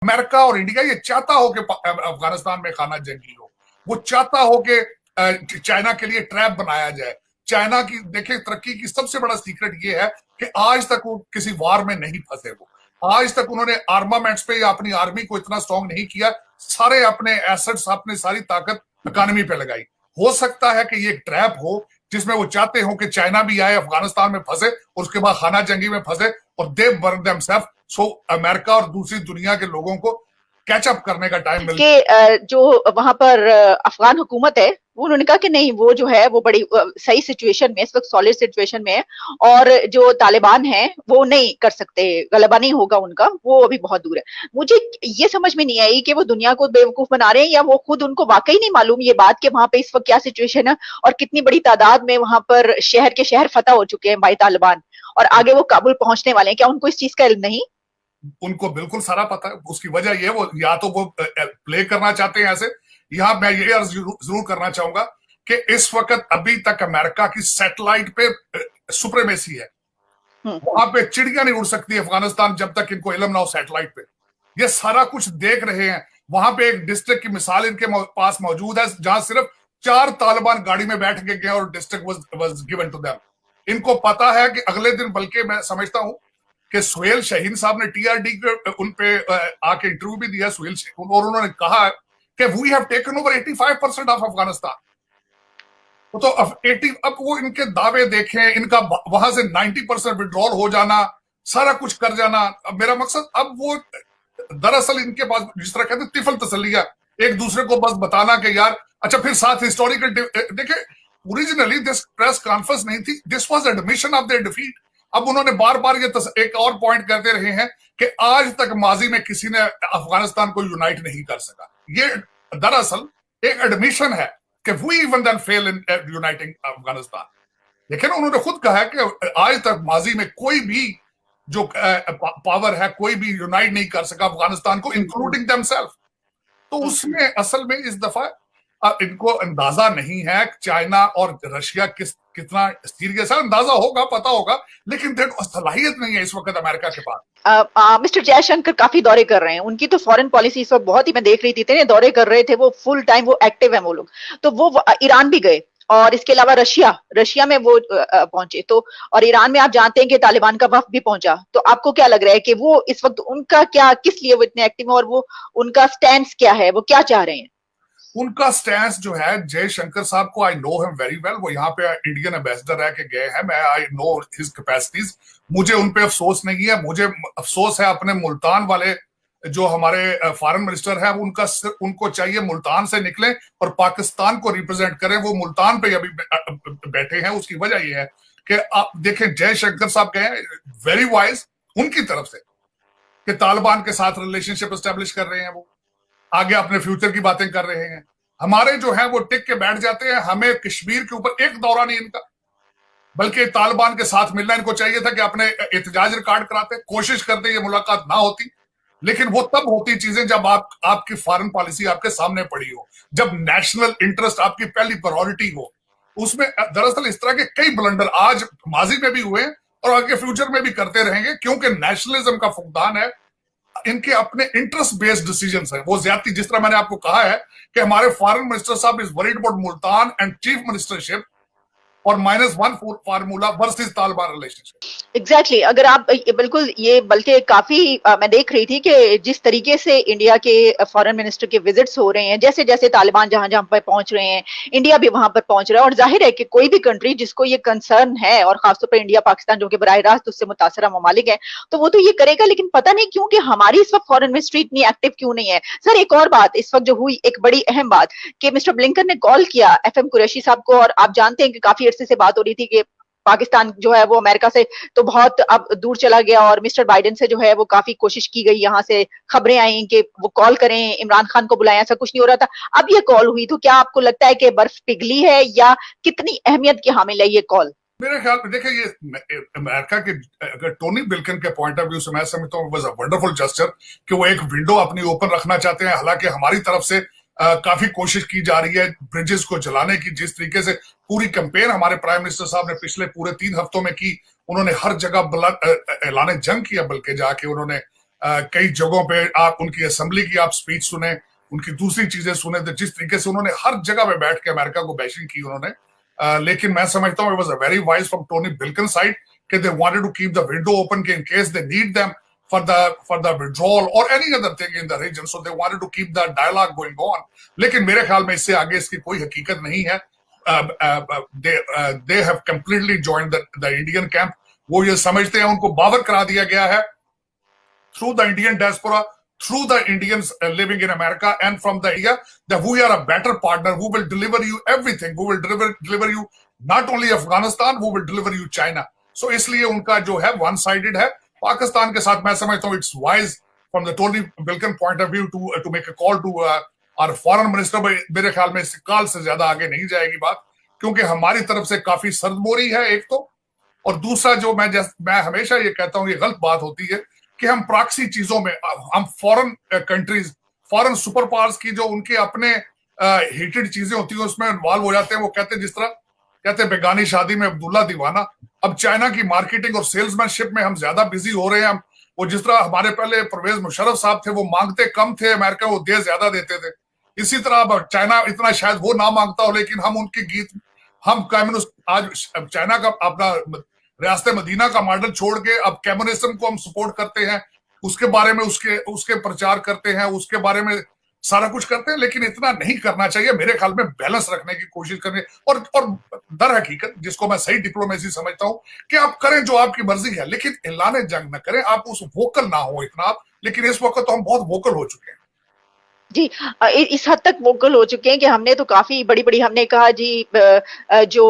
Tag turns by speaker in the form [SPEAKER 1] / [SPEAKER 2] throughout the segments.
[SPEAKER 1] America और India ये चाहता हो कि अफगानिस्तान में खाना जंगी हो, वो चाहता हो कि चाइना के लिए ट्रैप बनाया जाए। चाइना की देखिए तरक्की की सबसे बड़ा सीक्रेट ये है कि आज तक वो किसी वार में नहीं फंसे। वो आज तक उन्होंने आर्मामेंट्स पे या अपनी आर्मी को इतना स्ट्रांग नहीं किया, सारे अपने एसेट्स, अपने सारी ताकत इकोनॉमी पे लगाई। हो सकता है कि ये एक ट्रैप हो जिसमें वो चाहते हो कि चाइना भी आए, अफगानिस्तान में फंसे, उसके बाद खाना जंगी में फंसे और they burn themselves, so America और दूसरी दुनिया के लोगों को कैचअप करने का टाइम मिल
[SPEAKER 2] के जो वहां पर अफगान हुकूमत है, उन्होंने कहा कि नहीं, वो जो है वो बड़ी सही सिचुएशन में, इस वक्त सॉलिड सिचुएशन में है, और जो तालिबान है वो नहीं कर सकते, गलबा नहीं होगा उनका, वो अभी बहुत दूर है। मुझे ये समझ में नहीं आई कि वो दुनिया को बेवकूफ बना रहे हैं या वो खुद, उनको वाकई नहीं मालूम ये बात कि वहां पे इस वक्त क्या सिचुएशन है और कितनी बड़ी तादाद में वहां पर शहर के शहर फतह हो चुके हैं बाई तालिबान और आगे वो काबुल पहुंचने वाले हैं। क्या उनको इस चीज का इल्म नहीं?
[SPEAKER 1] उनको बिल्कुल सारा पता है। उसकी वजह ये, वो या तो वो प्ले करना चाहते हैं ऐसे। यहां मैं ये अर्ज जरूर करना चाहूंगा कि इस वक्त अभी तक अमेरिका की सैटेलाइट पे सुप्रीमेसी है। वहां पे चिड़िया नहीं उड़ सकती अफगानिस्तान जब तक इनको इल्म ना हो सैटेलाइट पे। ये सारा कुछ देख रहे हैं। वहां पे एक डिस्ट्रिक्ट की मिसाल इनके पास मौजूद है जहां सिर्फ 4 तालिबान गाड़ी में बैठ के गए और district was given to them. इनको पता है कि अगले दिन, बल्कि मैं समझता हूं कि सुहेल शाहीन साहब ने टीआरडी के उन पे आके इंटरव्यू भी दिया, सुहेल शाहीन, और उन्होंने कहा कि we have taken over 85% of Afghanistan. तो अब वो इनके दावे देखें, इनका वहां से 90% विड्रॉल हो जाना, सारा कुछ कर जाना। अब मेरा मकसद, अब वो दरअसल इनके पास जिस तरह कहते तिफल तसल्लिया, एक दूसरे को बस बताना कि यार अच्छा, फिर साथ हिस्टोरिकल देखे, ओरिजिनली दिस प्रेस कॉन्फ्रेंस नहीं थी, this was admission of their defeat. अब उन्होंने बार बार ये एक और पॉइंट करते रहे हैं कि आज तक माजी में किसी ने अफगानिस्तान को यूनाइट नहीं कर सका। ये दरअसल एक एडमिशन है कि we even then fail in uniting Afghanistan. लेकिन उन्होंने खुद कहा है कि आज तक माजी में कोई भी जो पावर है, कोई भी यूनाइट नहीं कर सका अफगानिस्तान को, इंक्लूडिंग देमसेल्फ। तो उसमें असल में इस दफा इनको अंदाजा नहीं है चाइना और रशिया कितना सीरियस है। अंदाजा होगा, पता होगा, लेकिन सलाहियत नहीं है इस वक्त अमेरिका के पास।
[SPEAKER 2] मिस्टर जयशंकर काफी दौरे कर रहे हैं, उनकी तो फॉरेन पॉलिसी इस वक्त बहुत ही, मैं देख रही थी, इतने दौरे कर रहे थे वो, फुल टाइम वो एक्टिव है वो लोग। तो वो ईरान भी गए और इसके अलावा रशिया में वो पहुंचे। तो और ईरान में आप जानते हैं कि तालिबान का वफ्द भी पहुंचा। तो आपको क्या लग रहा है कि वो इस वक्त उनका क्या, किस लिए वो इतने एक्टिव है और वो उनका स्टैंड क्या है, वो क्या चाह रहे हैं?
[SPEAKER 1] उनका स्टैंड जो है, जयशंकर साहब को I know him very well. वो यहाँ पे इंडियन एम्बेसडर रह के गए हैं, मैं आई नो हिज कैपेसिटीज। मुझे उन पे अफसोस नहीं है। मुझे अफसोस है अपने मुल्तान वाले जो हमारे फॉरेन मिनिस्टर है, उनको चाहिए मुल्तान से निकले और पाकिस्तान को रिप्रेजेंट करें। वो मुल्तान पे अभी बैठे हैं। उसकी वजह यह है कि आप देखें, जयशंकर साहब गए वेरी वाइज उनकी तरफ से कि तालिबान के साथ रिलेशनशिप एस्टेब्लिश कर रहे हैं, वो आगे अपने फ्यूचर की बातें कर रहे हैं। हमारे जो है वो टिक के बैठ जाते हैं। हमें कश्मीर के ऊपर एक दौरा नहीं इनका, बल्कि तालिबान के साथ मिलना इनको चाहिए था कि अपने एहतजाज रिकॉर्ड कराते, कोशिश करते, ये मुलाकात ना होती। लेकिन वो तब होती चीजें जब आपकी फॉरेन पॉलिसी आपके सामने पड़ी हो, जब नेशनल इंटरेस्ट आपकी पहली प्रायोरिटी हो। उसमें दरअसल इस तरह के कई ब्लंडर आज माजी में भी हुए और आगे फ्यूचर में भी करते रहेंगे, क्योंकि नेशनलिज्म का फुकदान है, इनके अपने इंटरेस्ट बेस्ड डिसीजंस है। वो ज्यादती, जिस तरह मैंने आपको कहा है कि हमारे फॉरेन मिनिस्टर साहब is worried about Multan and chief ministership और -1 formula versus Taliban relationship.
[SPEAKER 2] Exactly अगर आप बिल्कुल ये, बल्कि काफी मैं देख रही थी कि जिस तरीके से इंडिया के फॉरेन मिनिस्टर के विजिट्स हो रहे हैं, जैसे जैसे तालिबान जहां जहां पर पहुंच रहे हैं, इंडिया भी वहां पर पहुंच रहा है। और जाहिर है कि कोई भी कंट्री जिसको ये कंसर्न है, और खासतौर पर इंडिया पाकिस्तान जो कि बराह रास्त उससे मुतासरा ममालिक है, तो वो तो ये करेगा। लेकिन पता नहीं क्यों कि हमारी इस वक्त फॉरेन मिनिस्ट्री इतनी एक्टिव क्यों नहीं है। सर, एक और बात इस वक्त जो हुई, एक बड़ी अहम बात, कि मिस्टर ब्लिंकन ने कॉल किया FM कुरैशी साहब को, और आप जानते हैं कि काफी अरसे से बात हो रही थी कि पाकिस्तान जो है वो अमेरिका से तो बहुत अब दूर चला गया, और मिस्टर बाइडेन से जो है वो काफी कोशिश की गई, यहाँ से खबरें आई कि वो कॉल करें, इमरान खान को बुलाया, ऐसा कुछ नहीं हो रहा था। अब ये कॉल हुई, तो क्या आपको लगता है कि बर्फ पिघली है या कितनी अहमियत की हामिल है ये कॉल?
[SPEAKER 1] मेरे ख्याल में देखिए, ये अमेरिका के, अगर टोनी ब्लिंकन के पॉइंट ऑफ व्यू से मैं समझता हूँ वाज अ वंडरफुल जस्चर कि वो एक विंडो अपनी ओपन रखना चाहते हैं। हालांकि हमारी तरफ से काफी कोशिश की जा रही है ब्रिजेस को जलाने की। जिस तरीके से पूरी कैंपेन हमारे प्राइम मिनिस्टर साहब ने पिछले पूरे 3 हफ्तों में की, उन्होंने हर जगह ऐलान जंग किया, बल्कि जाके उन्होंने कई जगहों पे आप उनकी असेंबली की आप स्पीच सुने, उनकी दूसरी चीजें सुने, तो जिस तरीके से उन्होंने हर जगह पे बैठ के अमेरिका को बैशिंग की उन्होंने, लेकिन मैं समझता हूँ it was a very wise from Tony Blinken side कि they wanted to keep the window open कि in case they need them for the withdrawal or any other thing in the region, so they wanted to keep the dialogue going on. लेकिन मेरे ख्याल में इससे आगे इसकी कोई हकीकत नहीं है. They have completely joined the Indian camp. वो ये समझते हैं, उनको बावर करा दिया गया है through the Indian diaspora, through the Indians living in America and from the India, that we are a better partner who will deliver you everything, who will deliver you not only Afghanistan, who will deliver you China. So इसलिए उनका जो है one sided है. पाकिस्तान के साथ मैं समझता हूँ it's wise from the Tony Blinken point of view to make a call to our foreign minister. मेरे ख्याल में इस काल से ज्यादा आगे नहीं जाएगी बात, क्योंकि हमारी तरफ से काफी सर्दमोरी है एक तो, और दूसरा जो मैं हमेशा ये कहता हूँ, ये गलत बात होती है कि हम प्रॉक्सी चीजों में, हम foreign countries, foreign super powers की जो उनके अपने हेटेड चीजें होती है उसमें इन्वॉल्व हो जाते हैं. वो कहते हैं, जिस तरह कहते हैं बेगानी शादी में अब्दुल्ला दीवाना, अब चाइना की मार्केटिंग और सेल्समैनशिप में हम ज्यादा बिजी हो रहे हैं. हम वो जिस तरह हमारे पहले परवेज मुशर्रफ साहब थे, वो मांगते कम थे अमेरिका, वो दे ज्यादा देते थे. इसी तरह अब चाइना इतना शायद वो ना मांगता हो, लेकिन हम उनके गीत, हम कम्युनिस्ट, आज चाइना का अपना रियासत मदीना का मॉडल छोड़ के अब कम्युनिज्म को हम सपोर्ट करते हैं, उसके बारे में उसके प्रचार करते हैं, उसके बारे में सारा कुछ करते हैं. लेकिन इतना नहीं करना चाहिए मेरे ख्याल में, बैलेंस रखने की कोशिश करनी. और दर हकीकत जिसको मैं सही डिप्लोमेसी समझता हूं कि आप करें जो आपकी मर्जी है, लेकिन ऐलान जंग न करें, आप उस वोकल ना हो इतना आप. लेकिन इस वक्त तो हम बहुत वोकल हो चुके हैं
[SPEAKER 2] जी. इस हद तक वोकल हो चुके हैं कि हमने तो काफी बड़ी हमने कहा जी, जो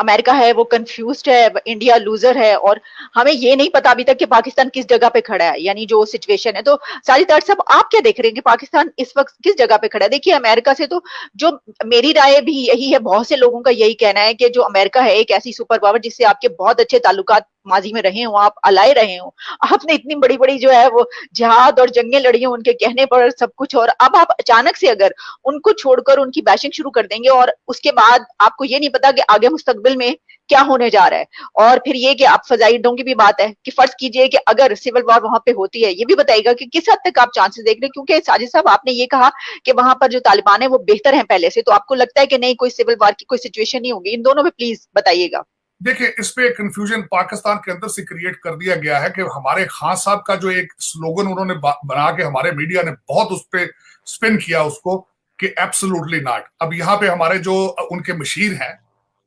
[SPEAKER 2] अमेरिका है वो कंफ्यूज्ड है, इंडिया लूजर है, और हमें ये नहीं पता अभी तक कि पाकिस्तान किस जगह पे खड़ा है, यानी जो सिचुएशन है. तो साजिद तार साहब, आप क्या देख रहे हैं कि पाकिस्तान इस वक्त किस जगह पे खड़ा है? देखिए, अमेरिका से तो, जो मेरी राय भी यही है, बहुत से लोगों का यही कहना है कि जो अमेरिका है एक ऐसी सुपर पावर जिससे आपके बहुत अच्छे ताल्लुकात माजी में रहे हो, आप अलाए रहे हो, आपने इतनी बड़ी जो है वो जिहाद और जंगें लड़ी हो उनके कहने पर सब कुछ, और अब आप अचानक से अगर उनको छोड़कर उनकी बैशिंग शुरू कर देंगे, और उसके बाद आपको ये नहीं पता कि आगे मुस्तकबिल में क्या होने जा रहा है. और फिर ये कि आप फजाई अड्डों की भी बात है कि फर्ज कीजिए कि अगर सिविल वॉर वहां पे होती है, ये भी बताइएगा कि किस हद तक आप चांसेस देख रहे हैं, क्योंकि साजिद साहब आपने ये कहा कि वहां पर जो तालिबान है वो बेहतर है पहले से, तो आपको लगता है कि नहीं, कोई सिविल वॉर की कोई सिचुएशन नहीं होगी? इन दोनों में प्लीज बताइएगा.
[SPEAKER 1] देखिए, इस पे कंफ्यूजन पाकिस्तान के अंदर से क्रिएट कर दिया गया है कि हमारे खान साहब का जो एक स्लोगन उन्होंने बना के, हमारे मीडिया ने बहुत उस पे स्पिन किया उसको कि एब्सोल्युटली नॉट. अब यहाँ पे हमारे जो उनके मशीर हैं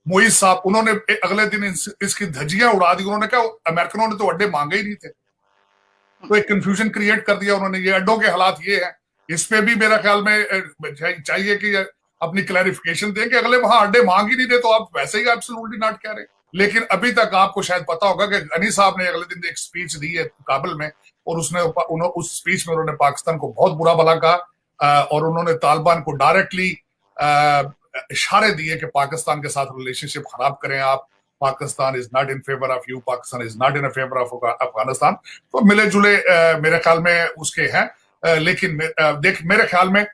[SPEAKER 1] मोईज साहब, उन्होंने अगले दिन इसकी धज्जियां उड़ा दी. उन्होंने कहा अमेरिकनों ने तो अड्डे मांगे ही नहीं थे. तो एक कंफ्यूजन क्रिएट कर दिया उन्होंने. ये अड्डों के हालात ये है, इस पे भी मेरा ख्याल में चाहिए कि अपनी क्लैरिफिकेशन दें कि अगले वहां अड्डे मांग ही नहीं दे तो आप वैसे ही एब्सोल्युटली नॉट कह रहे. लेकिन अभी तक आपको शायद पता होगा कि गनी साहब ने अगले दिन एक स्पीच दी है काबुल में, और उस स्पीच में उन्होंने पाकिस्तान को बहुत बुरा भला कहा, और उन्होंने तालिबान को डायरेक्टली इशारे दिए कि पाकिस्तान के साथ रिलेशनशिप खराब करें आप, Pakistan is not in favour of you, Pakistan is not in favour of Afghanistan. तो मिले जुले मेरे ख्याल में उसके हैं. लेकिन देख, मेरे ख्याल में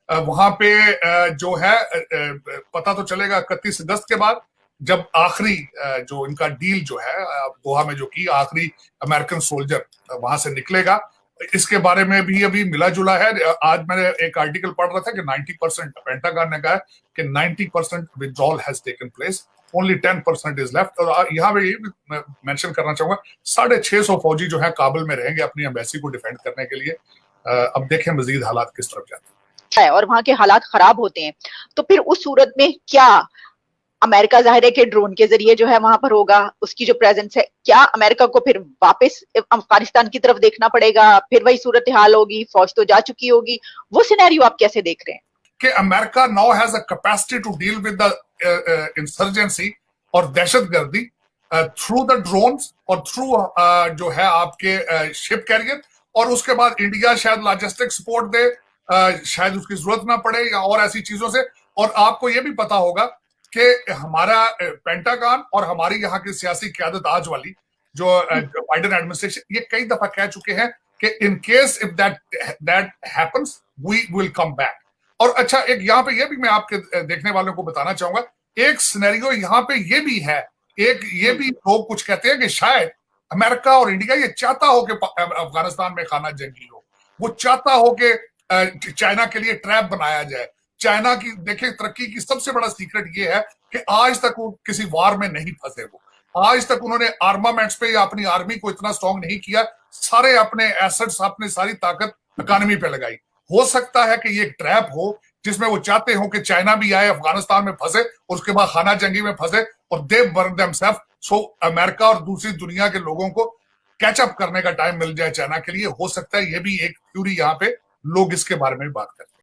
[SPEAKER 1] वहां पे जो है पता तो चलेगा 31 अगस्त के बाद, जब आखिरी जो इनका डील जो है दोहा में जो की, आखिरी अमेरिकन सोल्जर वहां से निकलेगा. इसके बारे में भी अभी मिला जुला है. आज मैंने एक आर्टिकल पढ़ रहा था कि 90%, पेंटागन ने कहा कि 90% withdrawal has taken place, only 10% is left. और यहाँ पे ये भी मेंशन करना चाहूंगा, 650 फौजी जो है काबुल में रहेंगे अपनी एम्बेसी को डिफेंड करने के लिए. अब देखें मजीद हालात किस तरफ जाते
[SPEAKER 2] हैं, और वहां के हालात खराब होते हैं. तो फिर उस सूरत में क्या अमेरिका जाहिर है कि ड्रोन के जरिए जो है वहां पर होगा, उसकी जो प्रेजेंस है, क्या अमेरिका को फिर वापस अफगानिस्तान की तरफ देखना पड़ेगा? फिर वही सूरत हाल होगी, फौज तो जा चुकी होगी. वो सिनेरियो आप कैसे देख रहे हैं
[SPEAKER 1] कि America now has a capacity to deal with the insurgency और दहशतगर्दी थ्रू द ड्रोन्स और थ्रू जो है आपके शिप कैरियर, और उसके बाद इंडिया शायद लॉजिस्टिक सपोर्ट दे, शायद उसकी जरूरत ना पड़े, या और ऐसी चीजों से. और आपको यह भी पता होगा कि हमारा पेंटागन और हमारी यहाँ की सियासी क्यादत आज वाली जो बाइडेन एडमिनिस्ट्रेशन, ये कई दफा कह चुके हैं कि in case if that happens we will come back. और अच्छा, एक यहाँ पे ये भी मैं आपके देखने वालों को बताना चाहूंगा, एक सिनेरियो यहाँ पे ये भी है, एक ये भी लोग कुछ कहते हैं कि शायद अमेरिका और इंडिया ये चाहता हो कि अफगानिस्तान में खाना जंगी हो, वो चाहता हो कि चाइना के लिए ट्रैप बनाया जाए। चाइना की देखिए तरक्की की सबसे बड़ा सीक्रेट ये है कि आज तक वो किसी वार में नहीं फंसे। वो आज तक उन्होंने आर्मामेंट्स पे या अपनी आर्मी को इतना स्ट्रांग नहीं किया, सारे अपने एसेट्स, अपने सारी ताकत इकोनॉमी पे लगाई। हो सकता है कि ये एक ट्रैप हो जिसमें वो चाहते हो कि चाइना भी आए, अफगानिस्तान में फंसे, उसके बाद खाना जंगी में फंसे और they burn themselves, so America और दूसरी दुनिया के लोगों को कैचअप करने का टाइम मिल जाए चाइना के लिए। हो सकता है ये भी एक थ्योरी, यहाँ पे लोग इसके बारे में बात करते हैं।